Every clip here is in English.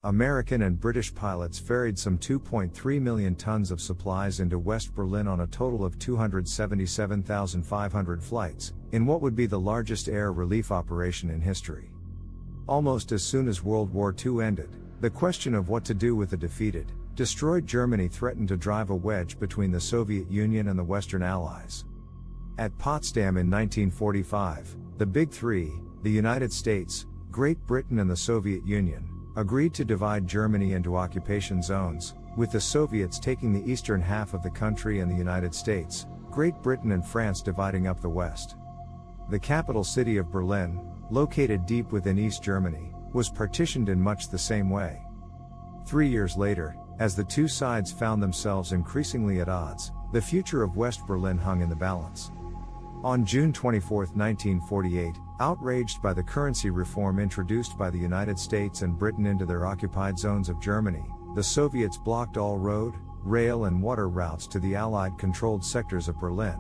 American and British pilots ferried some 2.3 million tons of supplies into West Berlin on a total of 277,500 flights, in what would be the largest air relief operation in history. Almost as soon as World War II ended, the question of what to do with the defeated, destroyed Germany threatened to drive a wedge between the Soviet Union and the Western Allies. At Potsdam in 1945, the Big Three, the United States, Great Britain and the Soviet Union, agreed to divide Germany into occupation zones, with the Soviets taking the eastern half of the country and the United States, Great Britain and France dividing up the west. The capital city of Berlin, located deep within East Germany, was partitioned in much the same way. 3 years later, as the two sides found themselves increasingly at odds, the future of West Berlin hung in the balance. On June 24, 1948, outraged by the currency reform introduced by the United States and Britain into their occupied zones of Germany, the Soviets blocked all road, rail and water routes to the Allied-controlled sectors of Berlin.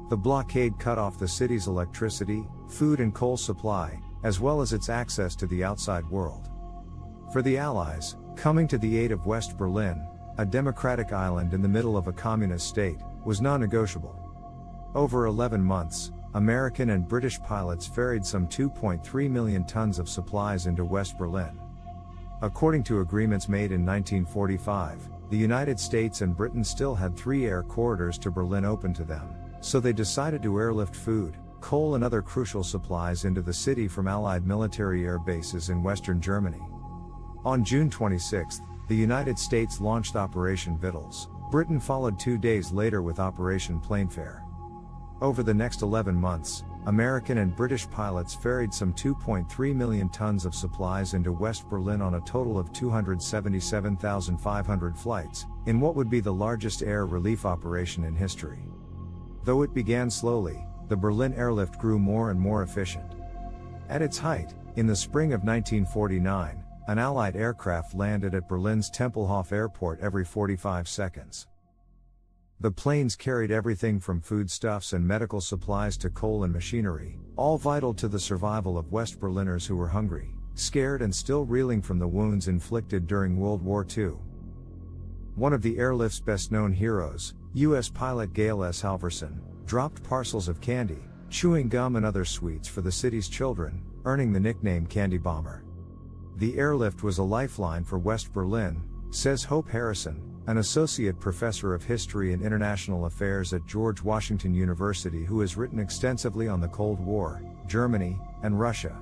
The blockade cut off the city's electricity, food and coal supply, as well as its access to the outside world. For the Allies, coming to the aid of West Berlin, a democratic island in the middle of a communist state, was non-negotiable. Over 11 months, American and British pilots ferried some 2.3 million tons of supplies into West Berlin. According to agreements made in 1945, the United States and Britain still had 3 air corridors to Berlin open to them, so they decided to airlift food, coal and other crucial supplies into the city from Allied military air bases in western Germany. On June 26, the United States launched Operation Vittles. Britain followed 2 days later with Operation Plainfare. Over the next 11 months, American and British pilots ferried some 2.3 million tons of supplies into West Berlin on a total of 277,500 flights, in what would be the largest air relief operation in history. Though it began slowly, the Berlin airlift grew more and more efficient. At its height, in the spring of 1949, an Allied aircraft landed at Berlin's Tempelhof Airport every 45 seconds. The planes carried everything from foodstuffs and medical supplies to coal and machinery, all vital to the survival of West Berliners who were hungry, scared and still reeling from the wounds inflicted during World War II. One of the airlift's best-known heroes, U.S. pilot Gale S. Halvorson, dropped parcels of candy, chewing gum and other sweets for the city's children, earning the nickname Candy Bomber. The airlift was a lifeline for West Berlin, says Hope Harrison, an associate professor of history and international affairs at George Washington University who has written extensively on the Cold War, Germany, and Russia.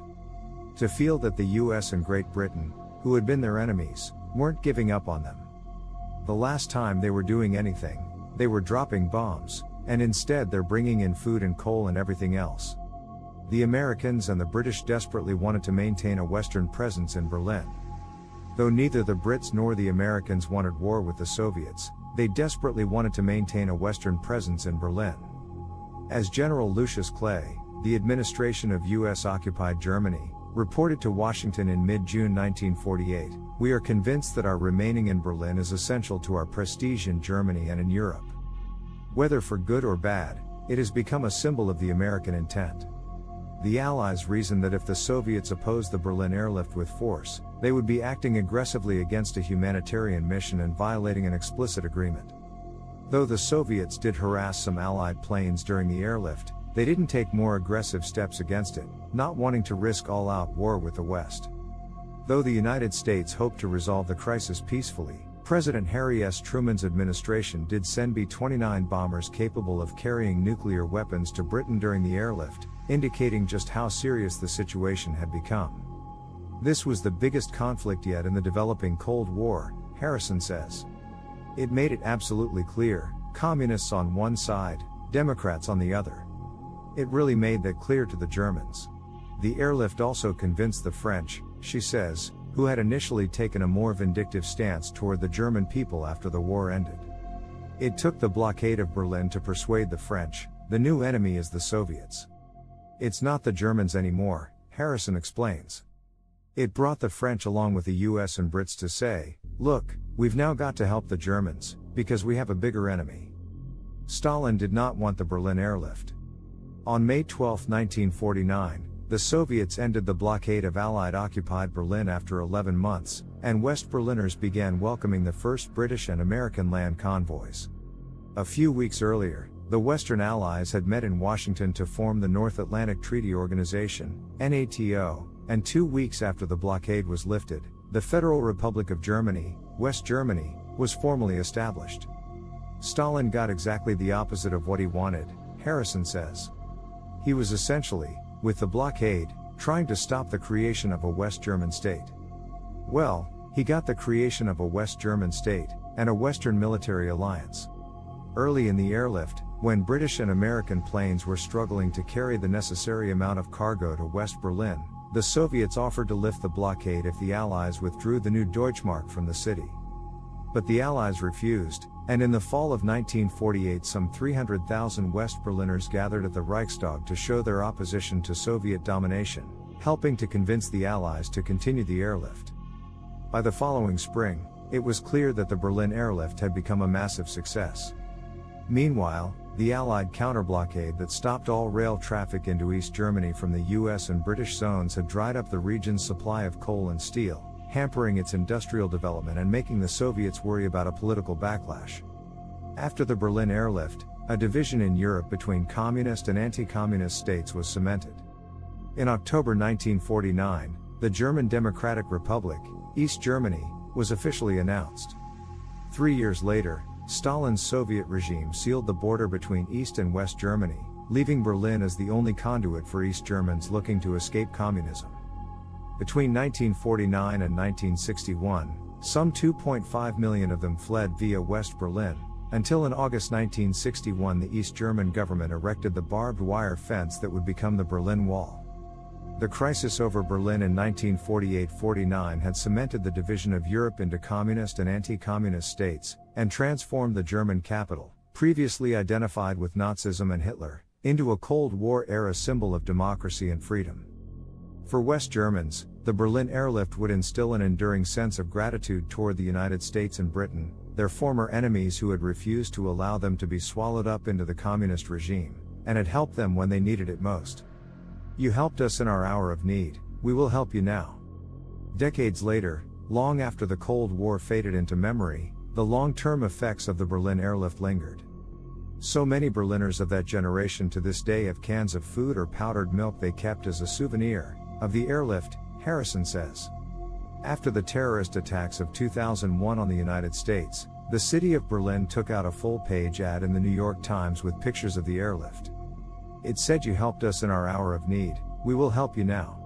To feel that the US and Great Britain, who had been their enemies, weren't giving up on them. The last time they were doing anything, they were dropping bombs, and instead they're bringing in food and coal and everything else. The Americans and the British desperately wanted to maintain a Western presence in Berlin. Though neither the Brits nor the Americans wanted war with the Soviets, they desperately wanted to maintain a Western presence in Berlin. As General Lucius Clay, the administration of US-occupied Germany, reported to Washington in mid-June 1948, "We are convinced that our remaining in Berlin is essential to our prestige in Germany and in Europe. Whether for good or bad, it has become a symbol of the American intent." The Allies reasoned that if the Soviets opposed the Berlin airlift with force, they would be acting aggressively against a humanitarian mission and violating an explicit agreement. Though the Soviets did harass some Allied planes during the airlift, they didn't take more aggressive steps against it, not wanting to risk all-out war with the West. Though the United States hoped to resolve the crisis peacefully, President Harry S. Truman's administration did send B-29 bombers capable of carrying nuclear weapons to Britain during the airlift, indicating just how serious the situation had become. This was the biggest conflict yet in the developing Cold War, Harrison says. It made it absolutely clear, communists on one side, Democrats on the other. It really made that clear to the Germans. The airlift also convinced the French, she says, who had initially taken a more vindictive stance toward the German people after the war ended. It took the blockade of Berlin to persuade the French, the new enemy is the Soviets. It's not the Germans anymore, Harrison explains. It brought the French along with the US and Brits to say, look, we've now got to help the Germans, because we have a bigger enemy. Stalin did not want the Berlin airlift. On May 12, 1949, the Soviets ended the blockade of Allied-occupied Berlin after 11 months, and West Berliners began welcoming the first British and American land convoys. A few weeks earlier, the Western Allies had met in Washington to form the North Atlantic Treaty Organization, NATO, and 2 weeks after the blockade was lifted, the Federal Republic of Germany, West Germany, was formally established. Stalin got exactly the opposite of what he wanted, Harrison says. He was essentially, with the blockade, trying to stop the creation of a West German state. Well, he got the creation of a West German state, and a Western military alliance. Early in the airlift, when British and American planes were struggling to carry the necessary amount of cargo to West Berlin, the Soviets offered to lift the blockade if the Allies withdrew the new Deutschmark from the city. But the Allies refused, and in the fall of 1948 some 300,000 West Berliners gathered at the Reichstag to show their opposition to Soviet domination, helping to convince the Allies to continue the airlift. By the following spring, it was clear that the Berlin airlift had become a massive success. Meanwhile, the Allied counterblockade that stopped all rail traffic into East Germany from the US and British zones had dried up the region's supply of coal and steel, hampering its industrial development and making the Soviets worry about a political backlash. After the Berlin airlift, a division in Europe between communist and anti-communist states was cemented. In October 1949, the German Democratic Republic, East Germany, was officially announced. 3 years later, Stalin's Soviet regime sealed the border between East and West Germany, leaving Berlin as the only conduit for East Germans looking to escape communism. Between 1949 and 1961, some 2.5 million of them fled via West Berlin, until in August 1961 the East German government erected the barbed wire fence that would become the Berlin Wall. The crisis over Berlin in 1948-49 had cemented the division of Europe into communist and anti-communist states, and transformed the German capital, previously identified with Nazism and Hitler, into a Cold War-era symbol of democracy and freedom. For West Germans, the Berlin airlift would instill an enduring sense of gratitude toward the United States and Britain, their former enemies who had refused to allow them to be swallowed up into the communist regime, and had helped them when they needed it most. You helped us in our hour of need, we will help you now. Decades later, long after the Cold War faded into memory, the long-term effects of the Berlin airlift lingered. So many Berliners of that generation to this day have cans of food or powdered milk they kept as a souvenir of the airlift, Harrison says. After the terrorist attacks of 2001 on the United States, the city of Berlin took out a full-page ad in the New York Times with pictures of the airlift. It said, "You helped us in our hour of need, we will help you now."